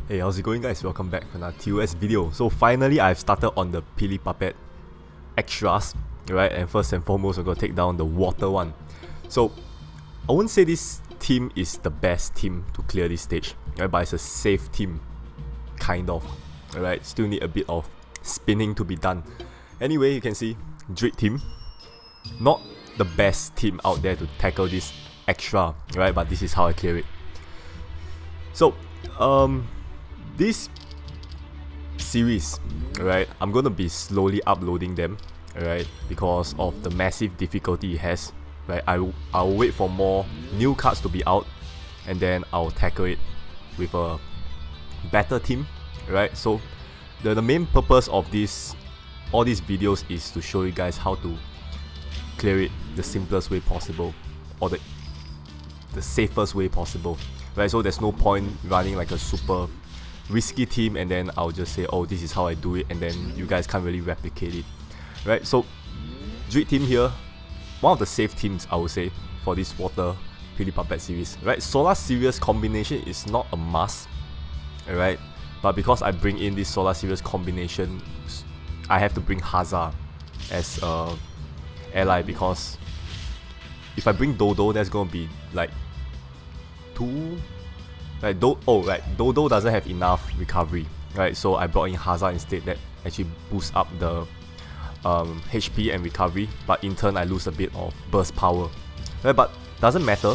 Hey, how's it going guys? Welcome back to another TOS video. So finally I've started on the Pili Puppet extras, right? And first and foremost we're going to take down the water one. So I wouldn't say this team is the best team to clear this stage, right? But it's a safe team, kind of, alright? Still need a bit of spinning to be done. Anyway, you can see Druid team, not the best team out there to tackle this extra, right? But this is how I clear it. So this series, right, I'm gonna be slowly uploading them, right, because of the massive difficulty it has, right. I'll wait for more new cards to be out, and then I'll tackle it with a better team, right. So the main purpose of all these videos is to show you guys how to clear it the simplest way possible, or the safest way possible, right. So there's no point running like a super risky team and then I'll just say, oh, this is how I do it, and then you guys can't really replicate it, right. So Druid team here, one of the safe teams I would say for this water Pili Puppet series, right. Solar Xirius combination is not a must, alright, but because I bring in this Solar Xirius combination, I have to bring Hazard as a ally, because if I bring Dodo, that's gonna be like Dodo doesn't have enough recovery, right? So I brought in Hazard instead, that actually boosts up the HP and recovery, but in turn I lose a bit of burst power, right? But doesn't matter,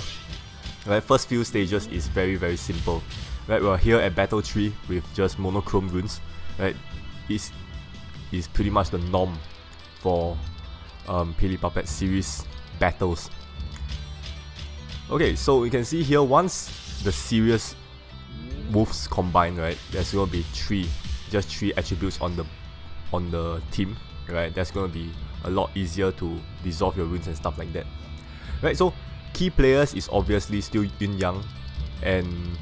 right? First few stages is very simple, right? We're here at battle 3 with just monochrome runes, right? Is pretty much the norm for Pili Puppet series battles. Okay, so you can see here, once the serious moves combine, right, there's gonna be just three attributes on the team, right. That's gonna be a lot easier to dissolve your runes and stuff like that, right. So key players is obviously still Yun Yang and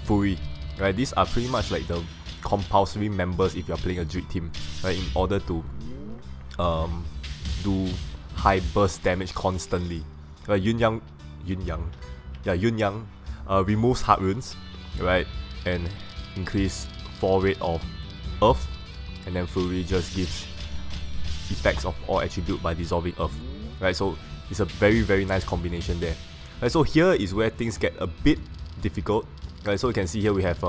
Fury, right. These are pretty much like the compulsory members if you're playing a Druid team, right, in order to do high burst damage constantly, right. Yun Yang removes hard runes, right, and increase 4 rate of earth, and then Fury just gives effects of all attribute by dissolving earth, right. So it's a very nice combination there, right. So here is where things get a bit difficult, right. So you can see here we have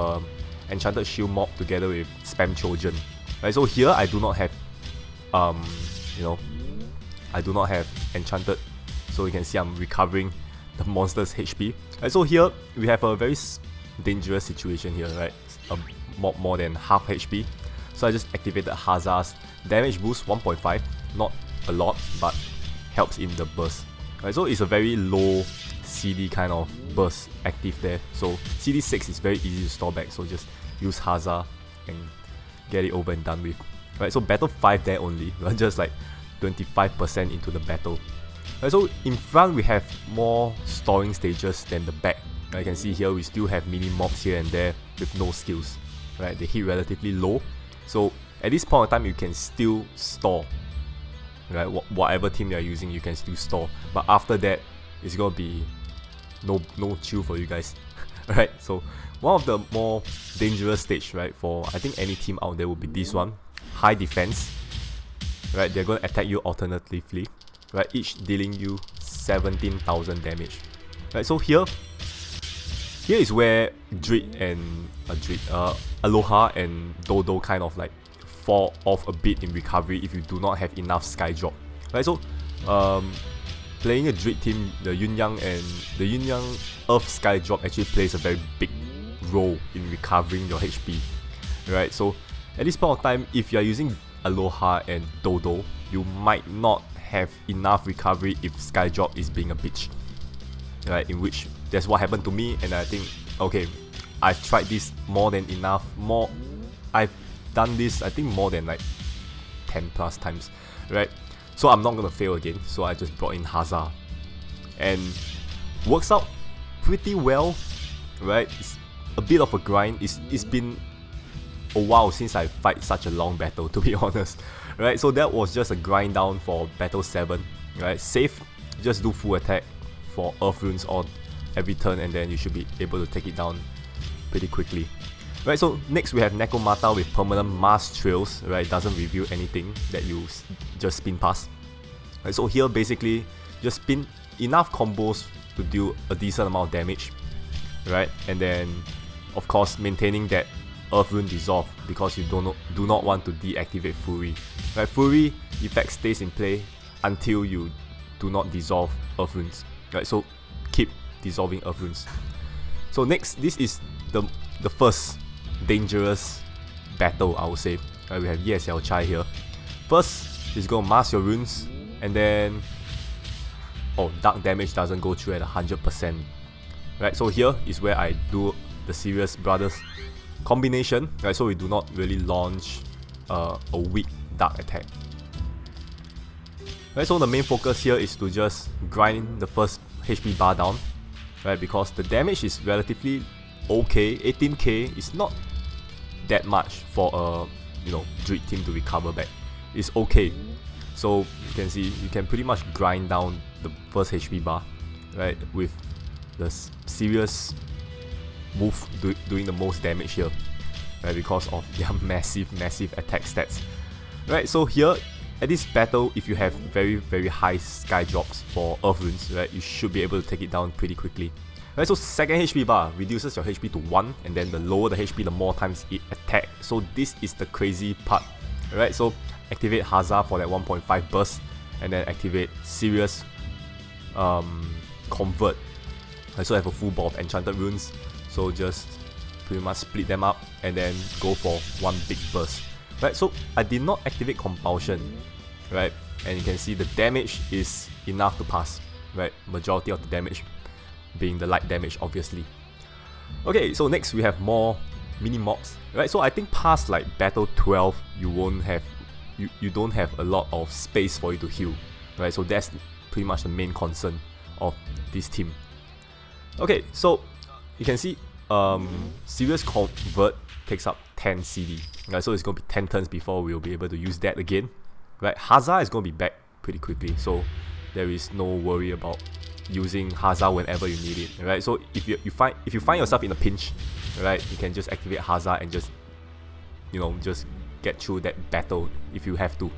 Enchanted Shield Mob together with Spam Trojan, right. So here I do not have I do not have Enchanted, so you can see I'm recovering the monster's HP, right. So here we have a very dangerous situation here, right. A mob more than half HP, so I just activated Hazard's damage boost 1.5, not a lot, but helps in the burst, right. So it's a very low CD kind of burst active there, so CD 6 is very easy to store back, so just use Hazard and get it over and done with, right. So battle 5 there only, we're just like 25% into the battle, right. So in front we have more storing stages than the back, right. You can see here we still have mini mobs here and there with no skills, right. They hit relatively low, so at this point in time you can still store, right. Whatever team you're using you can still store, but after that it's gonna be no chill for you guys, right. So one of the more dangerous stage, right, for I think any team out there would be this one, high defense, right. They're gonna attack you alternatively, right, each dealing you 17,000 damage, right. So here is where Druid and Aloha and Dodo kind of like fall off a bit in recovery if you do not have enough Sky Drop, right. So playing a Druid team, the Yun Yang Earth Sky Drop actually plays a very big role in recovering your HP, right. So at this point of time, if you are using Aloha and Dodo, you might not have enough recovery if Sky Drop is being a bitch, right, in which that's what happened to me, and I think, okay, I've tried this more than enough, I've done this I think more than like 10 plus times, right. So I'm not gonna fail again, so I just brought in Hazard, and works out pretty well, right. It's a bit of a grind, it's been a while since I fight such a long battle, to be honest, right. So that was just a grind down for battle 7, right. Safe, just do full attack, for Earth Runes or every turn, and then you should be able to take it down pretty quickly. Right, so next we have Nekomata with permanent Mass Trails. Right, it doesn't reveal anything that you just spin past. Right, so here basically just spin enough combos to deal a decent amount of damage. Right, and then of course maintaining that Earth Rune Dissolve, because you do not want to deactivate Fury. Right, Fury effect stays in play until you do not dissolve Earth Runes. Right, so keep dissolving Earth Runes. So next, this is the first dangerous battle, I would say. Right, we have Ye Xiao Chai here. First is going to mask your runes, and then dark damage doesn't go through at 100%. Right, so here is where I do the Xirius Brothers combination. Right, so we do not really launch a weak dark attack. Right, so the main focus here is to just grind the first HP bar down. Right, because the damage is relatively okay. 18k is not that much for a Druid team to recover back. It's okay. So you can see you can pretty much grind down the first HP bar, right, with the Xirius move doing the most damage here, right, because of their massive attack stats. Right, so here at this battle, if you have very high sky drops for Earth Runes, right, you should be able to take it down pretty quickly. Right, so second HP bar reduces your HP to 1, and then the lower the HP, the more times it attack. So this is the crazy part. Right, so activate Hazard for that 1.5 burst, and then activate Xirius Convert. Right, so I have a full ball of enchanted runes, so just pretty much split them up and then go for one big burst. Right, so I did not activate Compulsion, right, and you can see the damage is enough to pass. Right, majority of the damage being the light damage, obviously. Okay, so next we have more mini mobs. Right, so I think past like battle 12, you won't have you don't have a lot of space for you to heal. Right, so that's pretty much the main concern of this team. Okay, so you can see Xirius Convert takes up 10 CD. Right, so it's going to be 10 turns before we'll be able to use that again. Right, Hazard is going to be back pretty quickly, so there is no worry about using Hazard whenever you need it. Right, so if you find yourself in a pinch, right, you can just activate Hazard and just just get through that battle if you have to.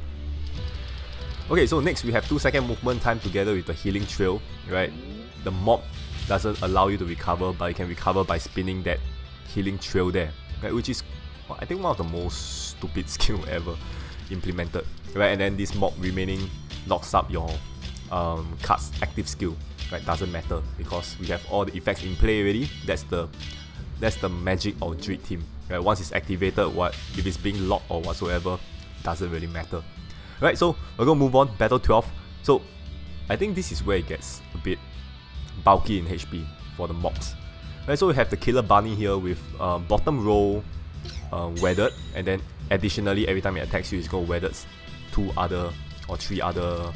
Okay, so next we have 2-second movement time together with the healing trail. Right, the mob doesn't allow you to recover, but you can recover by spinning that healing trail there. Right, which is I think one of the most stupid skill ever implemented. Right, and then this mob remaining locks up your card's active skill. Right, doesn't matter because we have all the effects in play already. That's the magic of Druid team. Right, once it's activated, if it's being locked or whatsoever, doesn't really matter. Right, so we're gonna move on. Battle 12. So I think this is where it gets a bit bulky in HP for the mobs. Right, so we have the Killer Bunny here with bottom row weathered, and then additionally every time it attacks you, it's gonna weathered 2 other or 3 other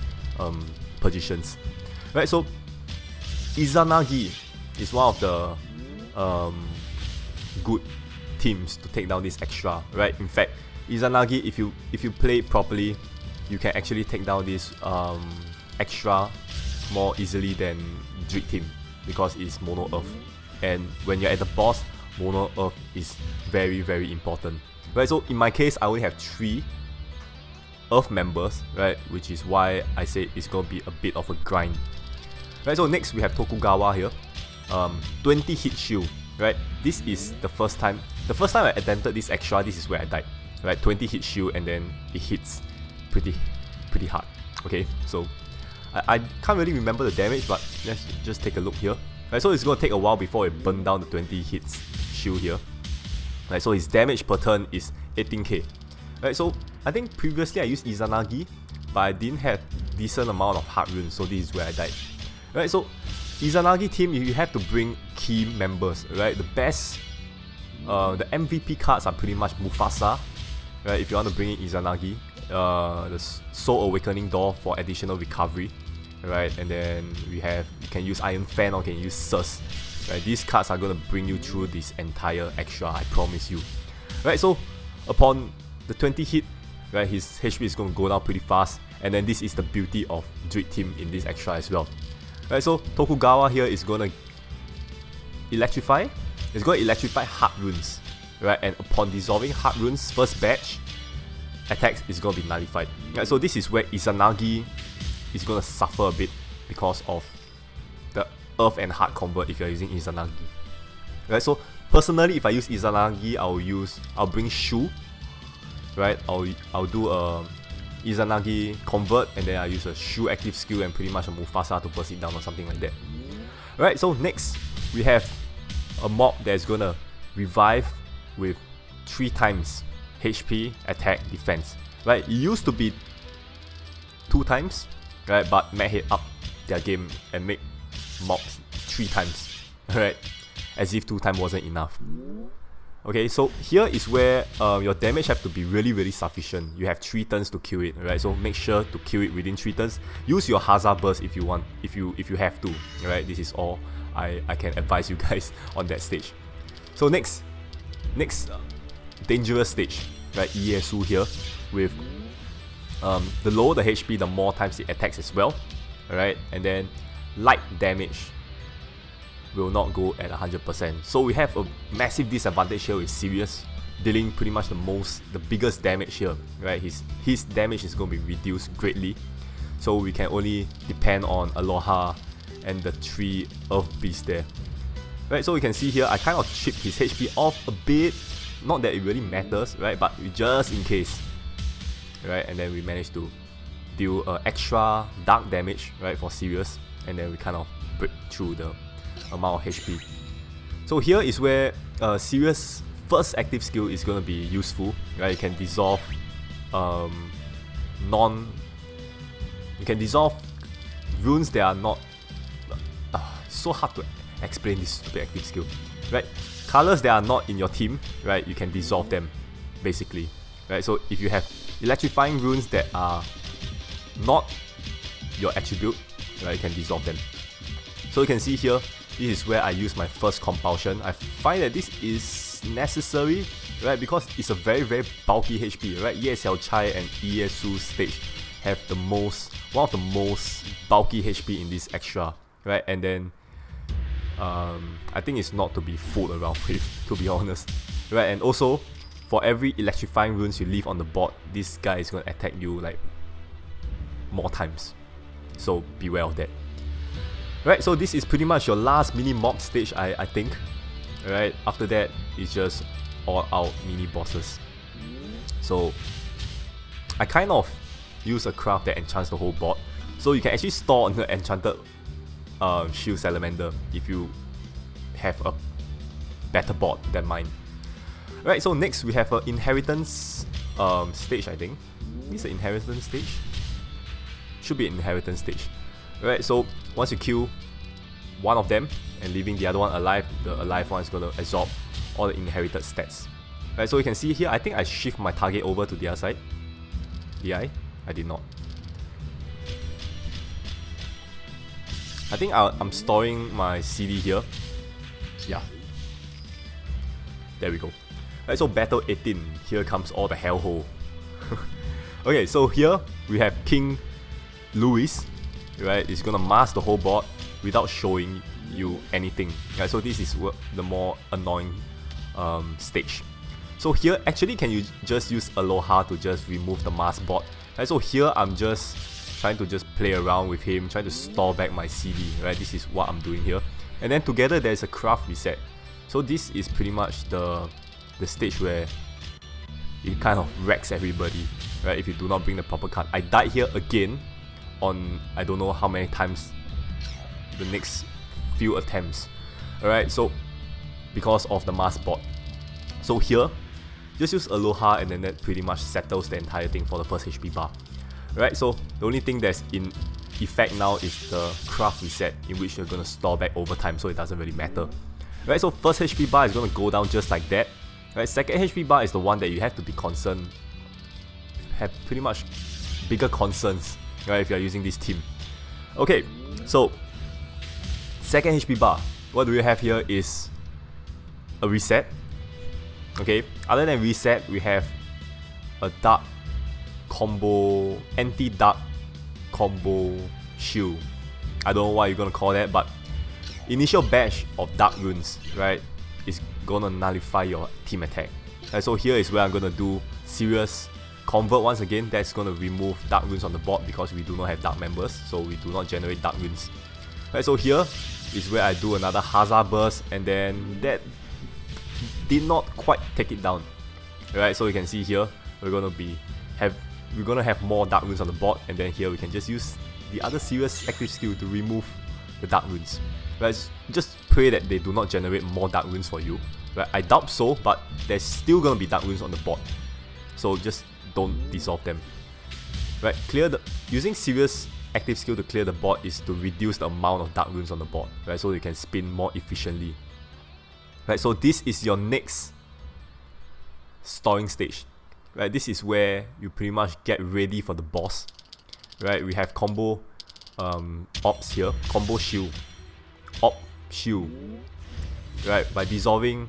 positions. Right, so Izanagi is one of the good teams to take down this extra. Right, in fact, Izanagi, if you play it properly, you can actually take down this extra more easily than Druid team because it's mono earth, and when you're at the boss, mono earth is very important. Right, so in my case, I only have 3 earth members, right, which is why I say it's gonna be a bit of a grind. Right, so next we have Tokugawa here. 20 hit shield. Right, this is the first time I attempted this extra. This is where I died. Right, 20 hit shield, and then it hits pretty hard. Okay, so I can't really remember the damage, but let's just take a look here. Right, so it's gonna take a while before it burn down the 20 hits shield here. Right, so his damage per turn is 18k. Right, so I think previously I used Izanagi, but I didn't have decent amount of hard runes, so this is where I died. Right, so Izanagi team, you have to bring key members. Right, the best, the MVP cards are pretty much Mufasa. Right, if you want to bring in Izanagi, the Soul Awakening Door for additional recovery. Right, and then you can use Iron Fan or you can use Sus. Right, these cards are gonna bring you through this entire extra, I promise you. Right, so upon the 20 hit, right, his HP is gonna go down pretty fast, and then this is the beauty of Druid team in this extra as well. Right, so Tokugawa here is gonna electrify. It's gonna electrify Heart Runes, right? And upon dissolving Heart Runes, first batch attacks is gonna be nullified. Right, so this is where Izanagi is gonna suffer a bit because of the Earth and Heart convert if you're using Izanagi. Right, so personally, if I use Izanagi, I'll bring Shu. Right, I'll do a Izanagi convert, and then I use a Shu active skill and pretty much a Mufasa to burst it down or something like that. Right, so next we have a mob that's gonna revive with 3 times HP, attack, defense. Right, it used to be 2 times, right? But Madhead up their game and make mobs 3 times, right? As if 2 times wasn't enough. Okay, so here is where your damage have to be really sufficient. You have 3 turns to kill it, right? So make sure to kill it within 3 turns. Use your Hazard burst if you want, if you have to, right? This is all I can advise you guys on that stage. So next dangerous stage, right? Ieyasu here with the lower the HP, the more times it attacks as well, alright? And then light damage will not go at 100%. So we have a massive disadvantage here with Xirius, dealing pretty much the biggest damage here, right? His damage is going to be reduced greatly. So we can only depend on Aloha and the 3 Earth Beasts there. Right, so you can see here, I kind of chipped his HP off a bit. Not that it really matters, right? But just in case. Right, and then we managed to deal extra dark damage, right, for Xirius. And then we kind of break through the amount of HP. So here is where Xirius' first active skill is going to be useful, right? You can dissolve you can dissolve runes that are not so hard to explain this stupid active skill, right? Colors that are not in your team, right? You can dissolve them basically, right? So if you have electrifying runes that are not your attribute, right, you can dissolve them. So you can see here, this is where I use my first compulsion. I find that this is necessary, right, because it's a very bulky HP, right? Ye Xiao Chai and Ieyasu stage have one of the most bulky HP in this extra, right? And then I think it's not to be fooled around with, to be honest, right? And also, for every electrifying runes you leave on the board, this guy is going to attack you like more times, so beware of that. Right, so this is pretty much your last mini mob stage, I think. Right, after that, it's just all out mini bosses. So I kind of use a craft that enchants the whole board, so you can actually store on the enchanted shield salamander if you have a better board than mine. Right, so next we have an inheritance stage, I think. This is an inheritance stage? Should be an inheritance stage. Right, so once you kill one of them and leaving the other one alive, the alive one is going to absorb all the inherited stats. Right, so you can see here, I think I shift my target over to the other side. Did I? I did not. I think I'm storing my CD here. Yeah. There we go. Right, so battle 18. Here comes all the hellhole. Okay, so here we have King Louis. Right, it's gonna mask the whole board without showing you anything. Right, so this is the more annoying stage. So here, actually, can you just use Aloha to just remove the mask board? Right, so here I'm just trying to just play around with him, trying to store back my CD. Right, this is what I'm doing here. And then together there's a craft reset. So this is pretty much the stage where it kind of wrecks everybody. Right, if you do not bring the proper card. I died here again on I don't know how many times the next few attempts. Alright, so because of the mask bot. So here, just use Aloha and then that pretty much settles the entire thing for the first HP bar. Alright, so the only thing that's in effect now is the craft reset, in which you're gonna store back over time, so it doesn't really matter. Right, so first HP bar is gonna go down just like that. Right, second HP bar is the one that you have to be concerned, have pretty much bigger concerns, right, if you are using this team. Okay, so second HP bar, what do we have here is a reset. Okay, other than reset, we have a dark combo, anti-dark combo shield. I don't know what you're gonna call that, but initial batch of dark runes, right, is gonna nullify your team attack. And so here is where I'm gonna do Xirius convert once again. That's gonna remove dark runes on the board because we do not have dark members, so we do not generate dark runes. Right, so here is where I do another Hazard burst, and then that did not quite take it down. Right, so you can see here we're gonna have more dark runes on the board, and then here we can just use the other Xirius active skill to remove the dark runes. Right, just pray that they do not generate more dark runes for you. Right, I doubt so, but there's still gonna be dark runes on the board, so just don't dissolve them. Right, using Xirius active skill to clear the board is to reduce the amount of dark runes on the board, right, so you can spin more efficiently. Right, so this is your next storing stage. Right, this is where you pretty much get ready for the boss. Right, we have combo ops here, combo shield, op shield. Right, by dissolving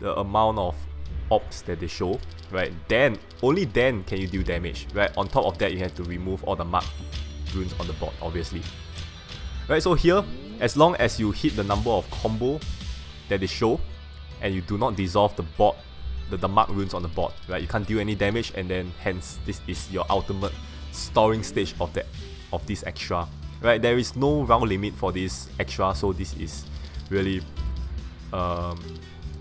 the amount of ops that they show, right, then only then can you deal damage. Right, on top of that you have to remove all the mark runes on the board, obviously. Right, so here, as long as you hit the number of combo that they show and you do not dissolve the board, the mark runes on the board, right, you can't deal any damage, and then hence this is your ultimate storing stage of this extra. Right, there is no round limit for this extra, so this is really a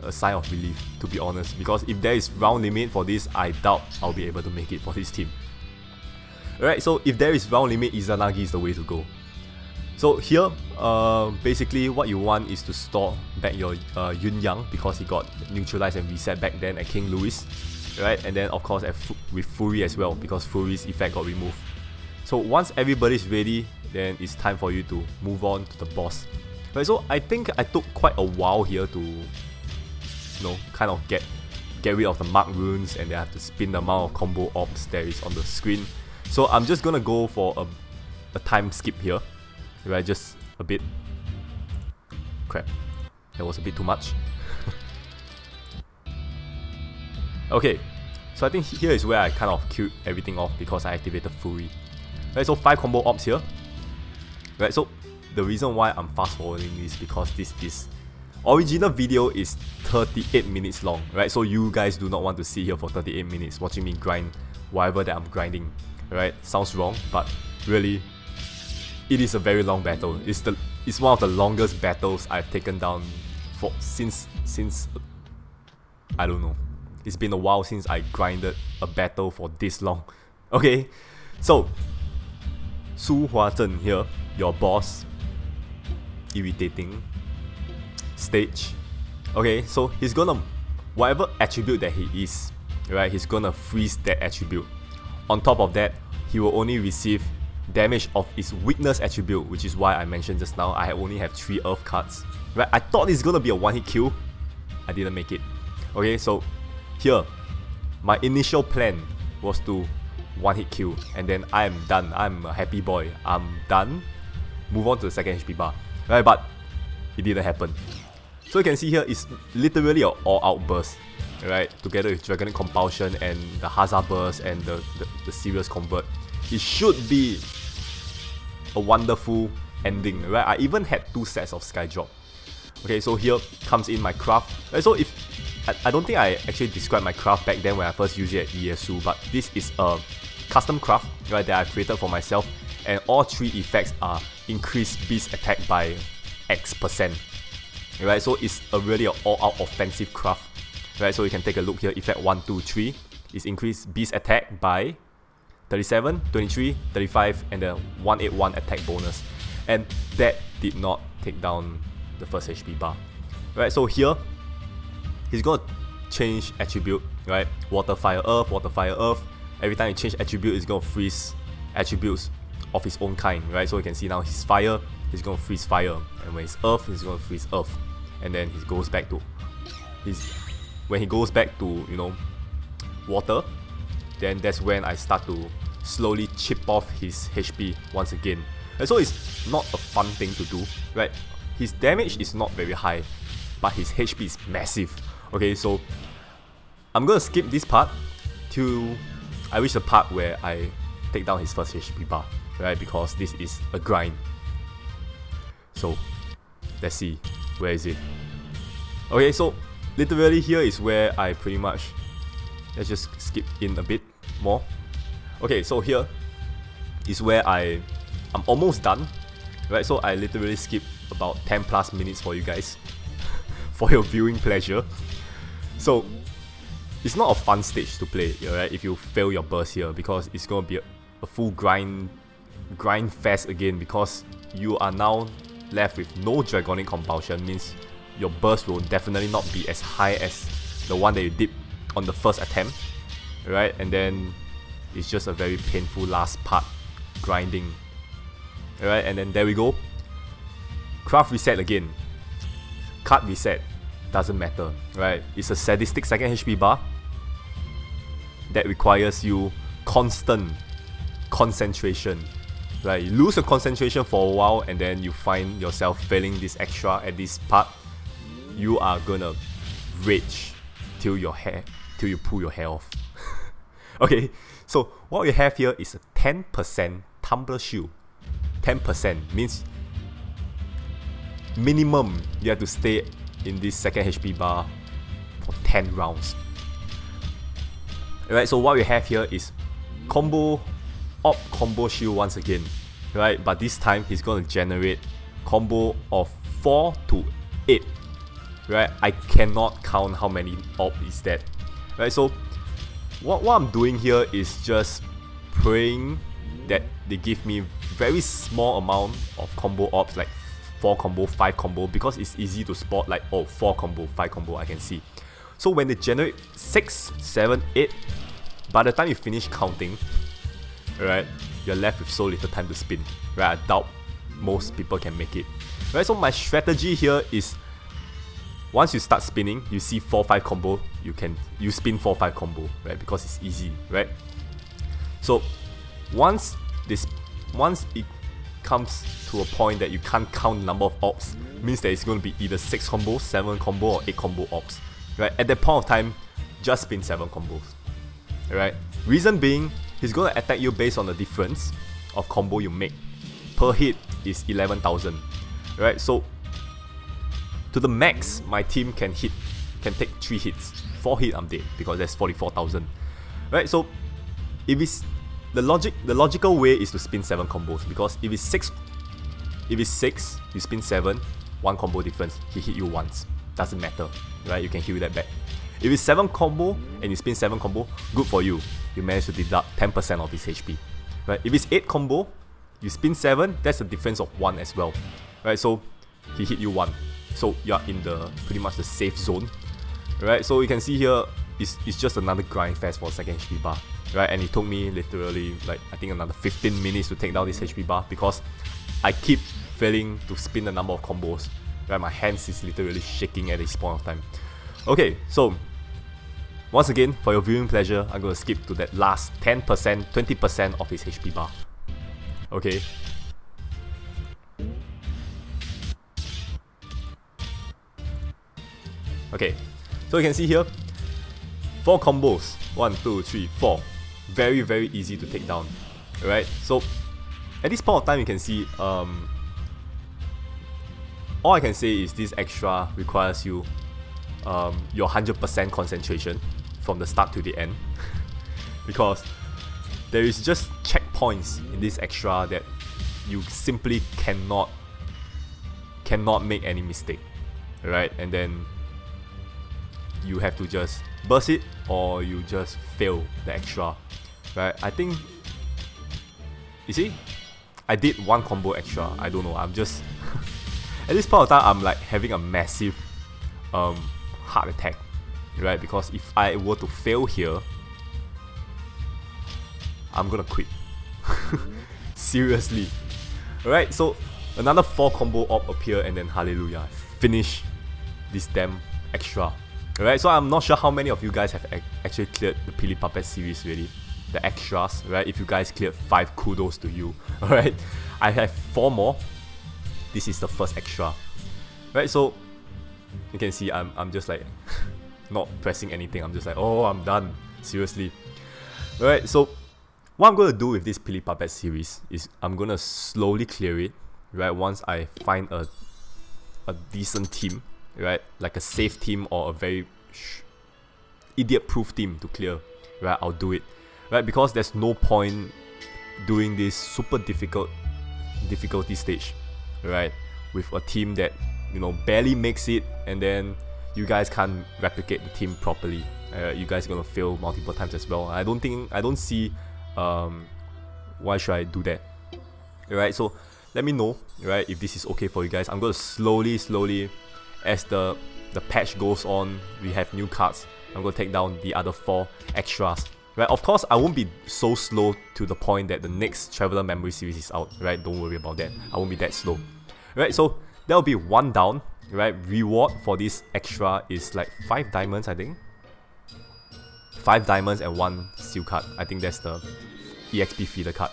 sign of relief, to be honest, because if there is round limit for this, I doubt I'll be able to make it for this team. Alright, so if there is round limit, Izanagi is the way to go. So here, basically what you want is to store back your Yun Yang, because he got neutralized and reset back then at King Louis, right? And then of course with Fury as well, because Fury's effect got removed. So once everybody's ready, then it's time for you to move on to the boss. Right, so I think I took quite a while here to, you know, kind of get rid of the mark runes, and then I have to spin the amount of combo ops there is on the screen. So I'm just gonna go for a time skip here. Right, just a bit. Crap, that was a bit too much. Okay, so I think here is where I kind of killed everything off because I activated Fury. Right, so 5 combo ops here. Right, so the reason why I'm fast forwarding this is because this is original video is 38 minutes long. Right, so you guys do not want to sit here for 38 minutes watching me grind whatever that I'm grinding. Right, sounds wrong, but really, it is a very long battle. It's one of the longest battles I've taken down since I don't know. It's been a while since I grinded a battle for this long. Okay, so Su Huazhen here, your boss, irritating stage. Okay, so he's gonna, whatever attribute that he is, right, he's gonna freeze that attribute. On top of that, he will only receive damage of his weakness attribute, which is why I mentioned just now I only have 3 earth cards. Right, I thought it's gonna be a one-hit kill. I didn't make it. Okay, so here, my initial plan was to one-hit kill, and then I'm done. I'm a happy boy. I'm done. Move on to the second HP bar. Right, but it didn't happen. So you can see here, it's literally an all-out burst. Right, together with Dragonic Compulsion and the Hazard burst and the Xirius convert. It should be a wonderful ending, right? I even had 2 sets of Sky Drop. Okay, so here comes in my craft. Right, so if I don't think I actually described my craft back then when I first used it at ESU, but this is a custom craft, right, that I created for myself, and all 3 effects are increased beast attack by X%. Right, so it's really an all-out offensive craft. Right, so you can take a look here. Effect 1, 2, 3 is increased beast attack by 37, 23, 35, and the 181 attack bonus. And that did not take down the first HP bar. Right, so here, he's gonna change attribute, right? Water, fire, earth. Every time you change attribute, it's gonna freeze attributes of his own kind, right? So you can see now his fire, he's gonna freeze fire. And when it's earth, he's gonna freeze earth. And then he goes back to when he goes back to, you know, water, then that's when I start to slowly chip off his HP once again. And so it's not a fun thing to do, right? His damage is not very high, but his HP is massive. Okay, so I'm gonna skip this part till I reach the part where I take down his first HP bar, right? Because this is a grind. So let's see, where is it? Okay, so literally here is where I pretty much, let's just skip in a bit more. Okay, so here is where I'm almost done, right? So I literally skip about 10 plus minutes for you guys for your viewing pleasure. So it's not a fun stage to play, right? If you fail your burst here, because it's gonna be a full grind fest again, because you are now left with no Dragonic Compulsion, means your burst will definitely not be as high as the one that you did on the first attempt, right? And then it's just a very painful last part grinding, right? And then there we go. Craft reset again. Card reset. Doesn't matter, right? It's a sadistic second HP bar that requires you constant concentration, right? You lose your concentration for a while and then you find yourself failing this extra at this part. You are gonna rage till you pull your hair off. Okay, so what we have here is a 10% Tumbler Shield. 10% means minimum you have to stay in this second HP bar for 10 rounds. Alright, so what we have here is combo shield once again, right? But this time he's gonna generate combo of 4 to 8, right? I cannot count how many orb is that, right? So what I'm doing here is just praying that they give me very small amount of combo orbs, like 4 combo, 5 combo, because it's easy to spot, like, oh, 4 combo, 5 combo, I can see. So when they generate 6, 7, 8, by the time you finish counting, right, you're left with so little time to spin, right? I doubt most people can make it, right? So my strategy here is, once you start spinning, you see 4, 5 combo, you spin 4, 5 combo, right? Because it's easy, right? So once it comes to a point that you can't count the number of orbs, means that it's going to be either 6 combo, 7 combo, or 8 combo orbs, right? At that point of time, just spin 7 combos, right? Reason being, he's going to attack you based on the difference of combo you make. Per hit is 11,000, right? So to the max, my team can take 3 hits. 4 hits, I'm dead, because that's 44,000, right? So if it's the logical way is to spin 7 combos, because if it's 6, you spin 7, 1 combo difference, he hit you once, doesn't matter, right? You can heal that back. If it's 7 combo and you spin 7 combo, good for you, you manage to deduct 10% of his HP, right? If it's 8 combo, you spin 7, that's a difference of 1 as well, right? So he hit you 1, so you're in the pretty much the safe zone, right? So you can see here, it's just another grind fest for second HP bar, right? And it took me literally, like, I think another 15 minutes to take down this HP bar, because I keep failing to spin the number of combos, right? My hands is literally shaking at this point of time. Okay, so once again, for your viewing pleasure, I'm going to skip to that last 10%, 20% of his HP bar. Okay. Okay, so you can see here, 4 combos, 1, 2, 3, 4. Very, very easy to take down. Alright, so at this point of time, you can see, all I can say is this extra requires you your 100% concentration from the start to the end, because there is just checkpoints in this extra that you simply cannot make any mistake, right? And then you have to just burst it, or you just fail the extra, right? I think, you see, I did 1 combo extra. I don't know, I'm just at this point of time, I'm like having a massive heart attack, right? Because if I were to fail here, I'm gonna quit. Seriously. Alright, so another 4 combo orb appear, and then hallelujah, finish this damn extra. Alright, so I'm not sure how many of you guys have actually cleared the Pili Puppet series already, the extras, right? If you guys cleared 5, kudos to you. Alright, I have 4 more. This is the first extra, right? So you can see I'm just like not pressing anything. I'm just like, oh, I'm done, seriously. Alright, so what I'm going to do with this Pili Puppet series is I'm going to slowly clear it, right? Once I find a decent team, right? Like a safe team or a very idiot-proof team to clear, right? I'll do it, right? Because there's no point doing this super difficulty stage, right? With a team that, you know, barely makes it, and then you guys can't replicate the team properly. You guys are gonna fail multiple times as well. I don't see why should I do that, right? So let me know, right, if this is okay for you guys. I'm gonna slowly, as the patch goes on, we have new cards, I'm gonna take down the other 4 extras, right? Of course, I won't be so slow to the point that the next Traveler Memory series is out, right? Don't worry about that. I won't be that slow, right? So that'll be 1 down, right? Reward for this extra is like 5 diamonds, I think. 5 diamonds and 1 seal card. I think that's the EXP feeder card.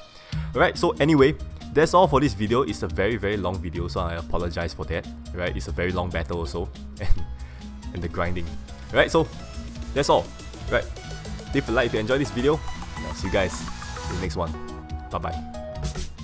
Alright, so anyway, that's all for this video. It's a very long video, so I apologize for that. Right, it's a very long battle also, and the grinding. Alright, so that's all. Right, leave a like if you enjoyed this video. I'll see you guys in the next one. Bye bye.